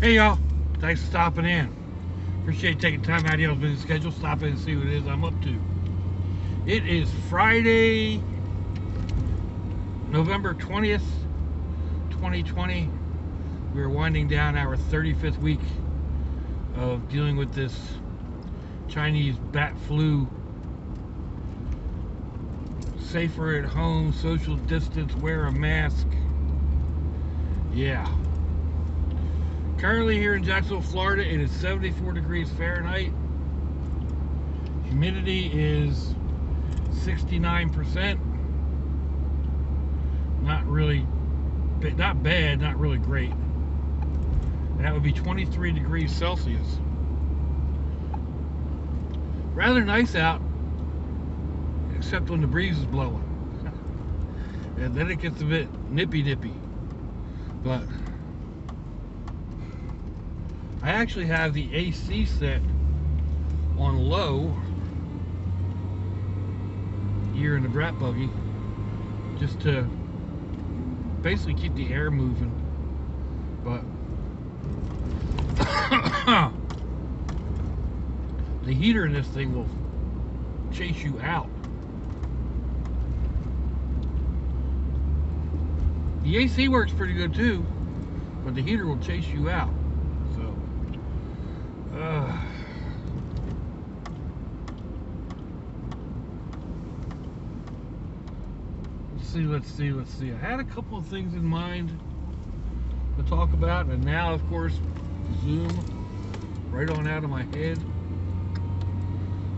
Hey y'all, thanks for stopping in. Appreciate you taking time out of y'all's busy schedule, stop in and see what it is I'm up to. It is Friday, November 20th, 2020. We're winding down our 35th week of dealing with this Chinese bat flu. Safer at home, social distance, wear a mask. Yeah. Currently here in Jacksonville, Florida, it is 74 degrees Fahrenheit. Humidity is 69%. Not really, not bad, not really great. And that would be 23 degrees Celsius. Rather nice out, except when the breeze is blowing. And then it gets a bit nippy. But I actually have the AC set on low here in the brat buggy, just to basically keep the air moving. But the heater in this thing will chase you out. The AC works pretty good too, but the heater will chase you out. So, let's see. I had a couple of things in mind to talk about, and now, of course, Zoom right on out of my head.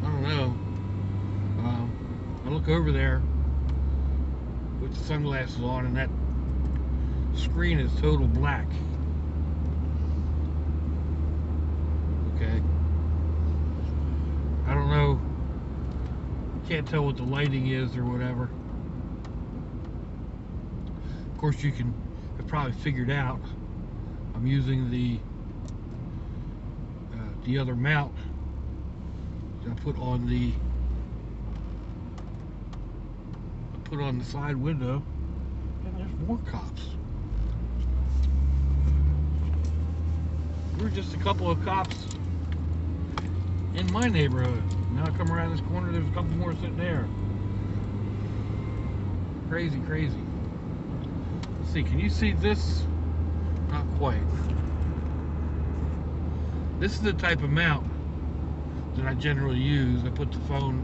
I don't know. I look over there with the sunglasses on, and that screen is total black. Okay. I don't know. Can't tell what the lighting is or whatever. Of course, you can have probably figured out I'm using the other mount that I put on the side window, and there's more cops. There were just a couple of cops in my neighborhood. Now I come around this corner, there's a couple more sitting there. Crazy. Let's see, can you see this? Not quite. This is the type of mount that I generally use. I put the phone,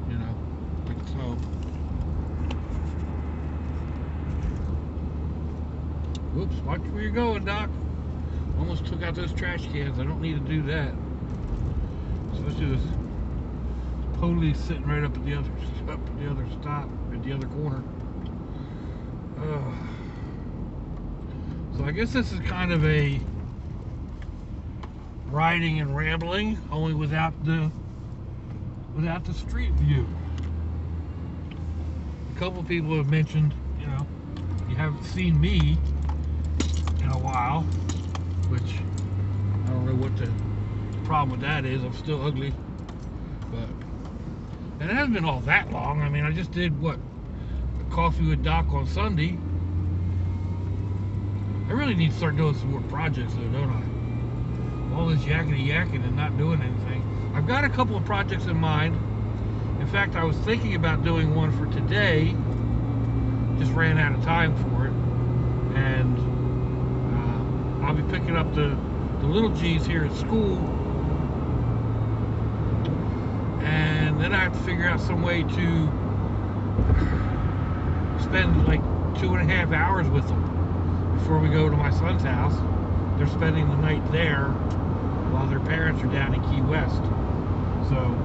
you know, like so. Whoops, watch where you're going, Doc. Almost took out those trash cans. I don't need to do that. Especially with police sitting right up at the other stop, at the other corner. So I guess this is kind of a riding and rambling, only without the street view. A couple of people have mentioned, you know, you haven't seen me in a while, which I don't know what the problem with that is. I'm still ugly, but and it hasn't been all that long. I mean, I just did what, a coffee with Doc on Sunday. I really need to start doing some more projects though, don't I? All this yakking and not doing anything. I've got a couple of projects in mind. In fact, I was thinking about doing one for today. Just ran out of time for it, and I'll be picking up the little G's here at school, and then I have to figure out some way to spend like 2.5 hours with them before we go to my son's house. They're spending the night there while their parents are down in Key West. So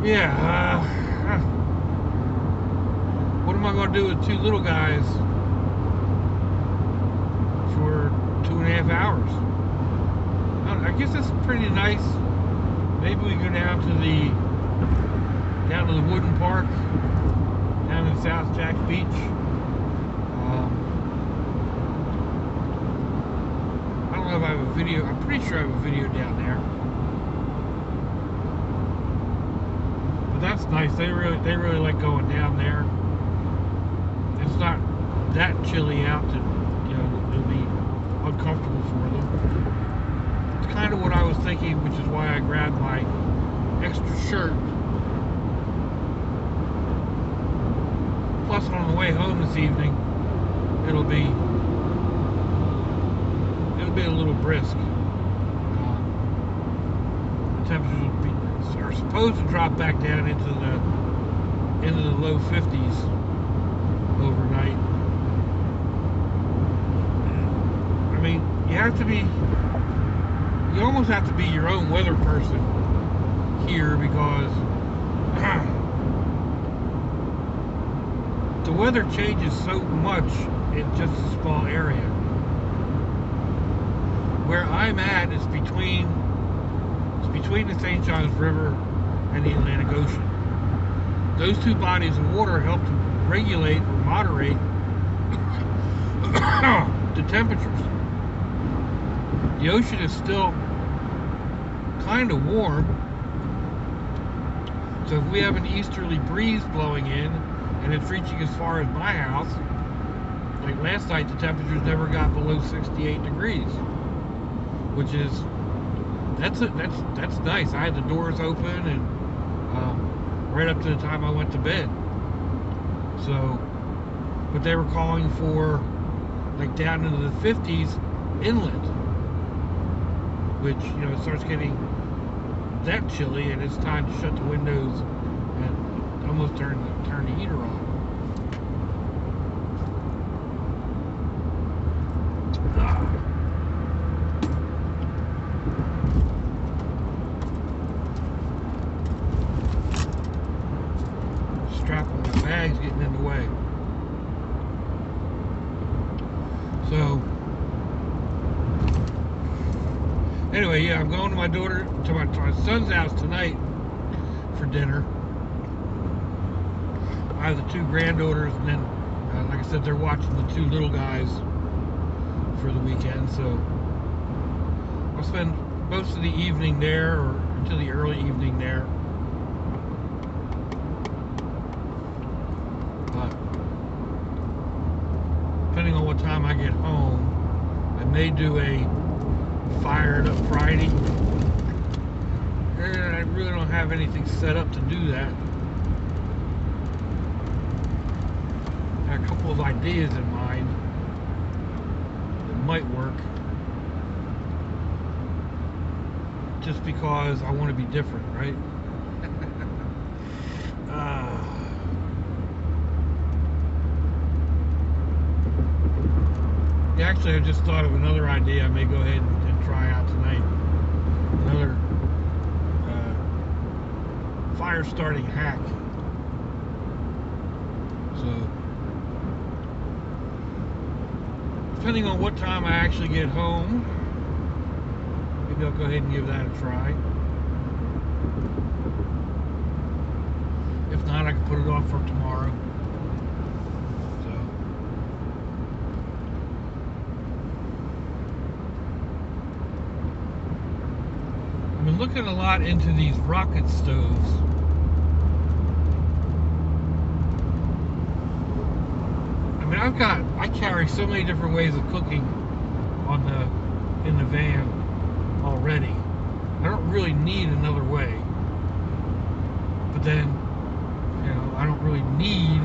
yeah, what am I going to do with two little guys for 2.5 hours? I guess that's pretty nice. Maybe we go down to the wooden park down in South Jack Beach. I don't know if I have a video. I'm pretty sure I have a video down there. But that's nice. They really like going down there. It's not that chilly out that, you know, it'll be uncomfortable for them. It's kind of what I was thinking, which is why I grabbed my extra shirt. Plus, on the way home this evening, it'll be a little brisk. The temperatures are supposed to drop back down into the low 50s overnight. I mean, you almost have to be your own weather person here, because the weather changes so much in just a small area. Where I'm at is between the St. Johns River and the Atlantic Ocean. Those two bodies of water help to regulate or moderate the temperatures. The ocean is still kind of warm, so if we have an easterly breeze blowing in and it's reaching as far as my house, like last night, the temperatures never got below 68 degrees, which is that's nice. I had the doors open and right up to the time I went to bed. So, but they were calling for like down into the 50s inland, which, you know, it starts getting that chilly, and it's time to shut the windows and almost turn the heater on. Strap on my bag's getting in the way. So anyway, yeah, I'm going to my son's house tonight for dinner. I have the two granddaughters, and then, like I said, they're watching the two little guys for the weekend. So I'll spend most of the evening there, or until the early evening there. But depending on what time I get home, I may do a fired up Friday. And I really don't have anything set up to do that. I have a couple of ideas in mind that might work, just because I want to be different, right? Yeah, actually, I just thought of another idea I may go ahead and try out tonight. Another fire starting hack. So, depending on what time I actually get home, maybe I'll go ahead and give that a try. If not, I can put it off for tomorrow. I've been looking a lot into these rocket stoves. I mean, I carry so many different ways of cooking in the van already. I don't really need another way. But then, you know, I don't really need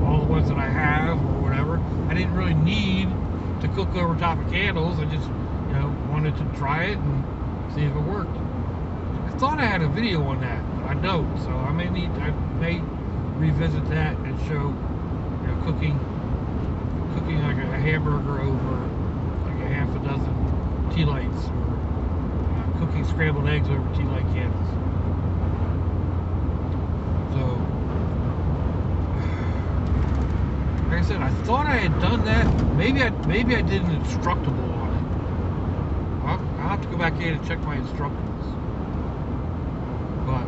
all the ones that I have or whatever. I didn't really need to cook over top of candles. I just, you know, wanted to try it and see if it worked. I thought I had a video on that, but I don't. So I may revisit that and show, you know, cooking like a hamburger over like a half a dozen tea lights, or cooking scrambled eggs over tea light candles. So, like I said, I thought I had done that. Maybe I did an instructable on it. I'll have to go back in and check my instructables. But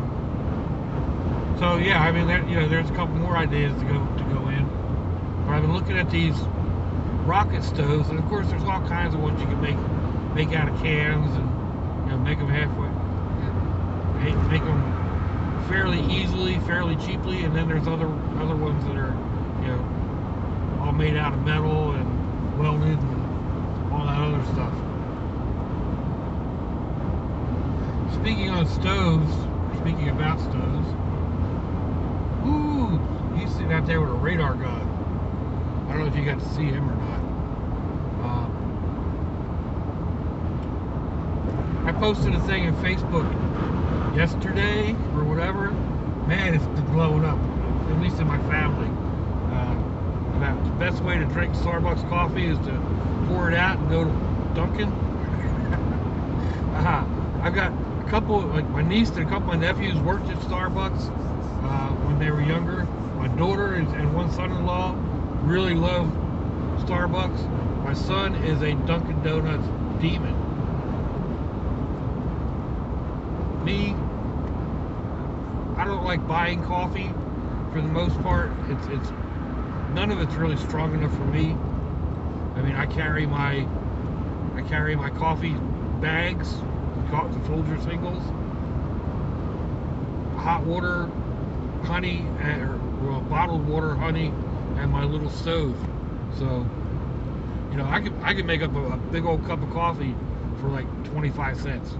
so yeah, I mean, you know, there's a couple more ideas to go in. But I've been looking at these rocket stoves, and of course, there's all kinds of ones you can make out of cans, and, you know, make them halfway, make them fairly easily, fairly cheaply, and then there's other ones that are, you know, all made out of metal, and welded and all that other stuff. Speaking on stoves, speaking about stoves, ooh, he's sitting out there with a radar gun. I don't know if you got to see him or not. I posted a thing on Facebook yesterday or whatever. Man, it's been blowing up, at least in my family. About the best way to drink Starbucks coffee is to pour it out and go to Dunkin'. I've got a couple, like my niece and a couple of my nephews worked at Starbucks when they were younger. My daughter and one son-in-law really love Starbucks. My son is a Dunkin' Donuts demon. Me, I don't like buying coffee for the most part. It's none of it's really strong enough for me. I mean, I carry my coffee bags, the Folger singles, hot water, honey, or bottled water, honey, and my little stove. So, you know, I could make up a big old cup of coffee for like 25 cents.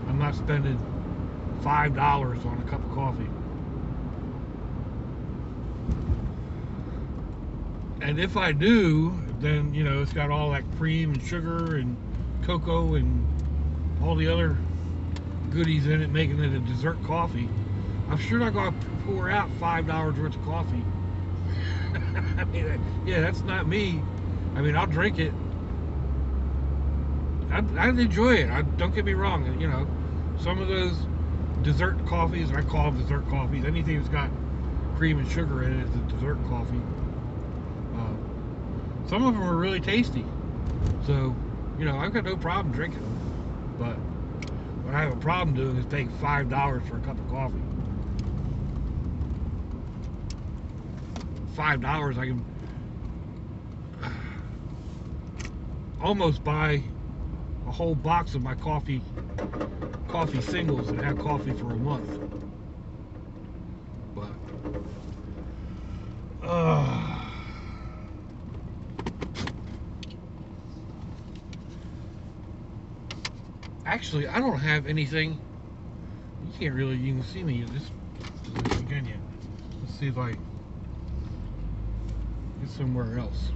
I'm not spending $5 on a cup of coffee. And if I do, then, you know, it's got all that cream and sugar and cocoa and all the other goodies in it, making it a dessert coffee. I'm sure not going to pour out $5 worth of coffee. I mean, yeah, that's not me. I mean, I'll drink it. I'd enjoy it. Don't get me wrong. You know, some of those dessert coffees, I call them dessert coffees. Anything that's got cream and sugar in it is a dessert coffee. Some of them are really tasty. So, you know, I've got no problem drinking them. But what I have a problem doing is paying $5 for a cup of coffee. $5, I can almost buy a whole box of my coffee singles and have coffee for a month. But actually, I don't have anything. You can't really even see me in this position, can you? Let's see if I get somewhere else.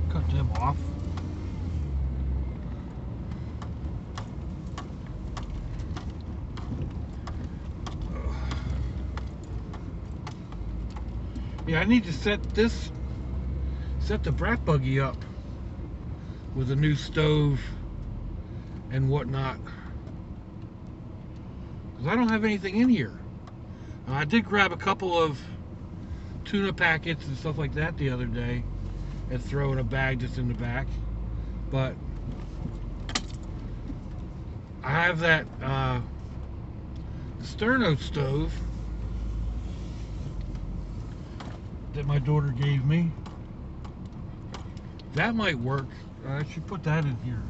Cut them off. Yeah, I need to set the brat buggy up with a new stove and whatnot, because I don't have anything in here. I did grab a couple of tuna packets and stuff like that the other day and throw in a bag just in the back, but I have that Sterno stove that my daughter gave me. That might work. I should put that in here.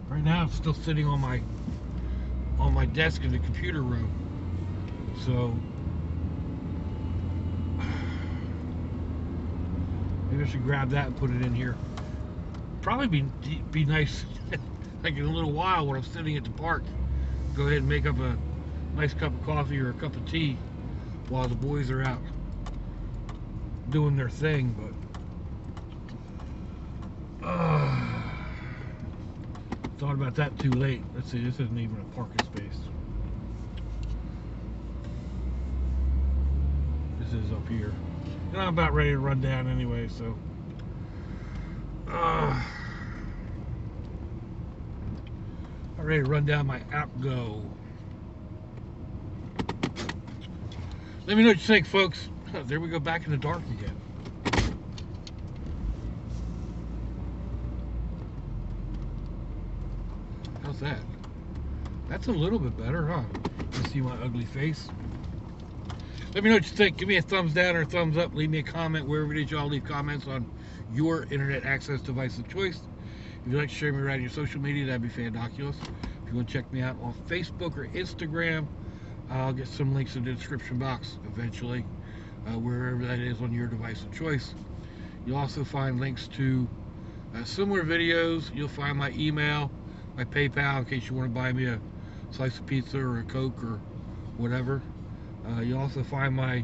Right now it's still sitting on my desk in the computer room. So maybe I should grab that and put it in here. Probably be nice like in a little while when I'm sitting at the park, go ahead and make up a nice cup of coffee or a cup of tea while the boys are out doing their thing. But thought about that too late. Let's see, this isn't even a parking space. This is up here, and I'm about ready to run down anyway, so I'm ready to run down my outgo. Let me know what you think, folks. There we go, back in the dark again. How's that? That's a little bit better, huh? You see my ugly face? Let me know what you think. Give me a thumbs down or a thumbs up. Leave me a comment wherever it is y'all leave comments on your internet access device of choice. If you'd like to share me around your social media, that'd be fandoculous. If you want to check me out on Facebook or Instagram, I'll get some links in the description box eventually, wherever that is on your device of choice. You'll also find links to similar videos. You'll find my email, my PayPal, in case you want to buy me a slice of pizza or a Coke or whatever. You'll also find my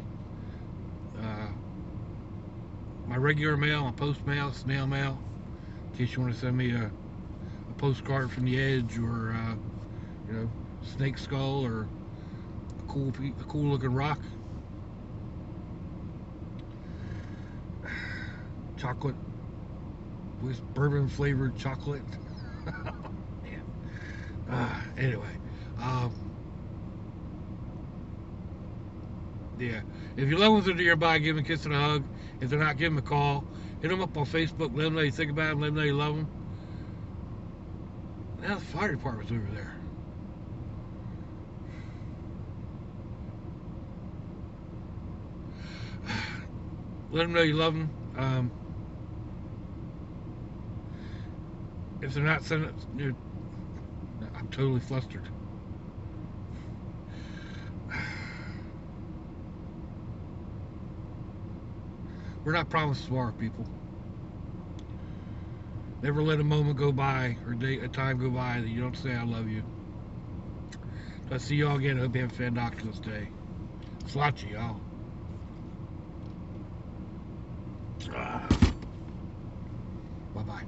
my regular mail, my post mail, snail mail, in case you want to send me a postcard from the edge, or you know, snake skull, or a cool looking rock. Chocolate with bourbon flavored chocolate. Anyway, yeah. If your loved ones are nearby, give them a kiss and a hug. If they're not, give them a call. Hit them up on Facebook. Let them know you think about them. Let them know you love them. Now the fire department's over there. Let them know you love them. If they're not sending it, I'm totally flustered. We're not promised tomorrow, people. Never let a moment go by, or a time go by, that you don't say I love you. So I'll see y'all again. I hope you have a fantastic day. Slachi, y'all. Bye-bye.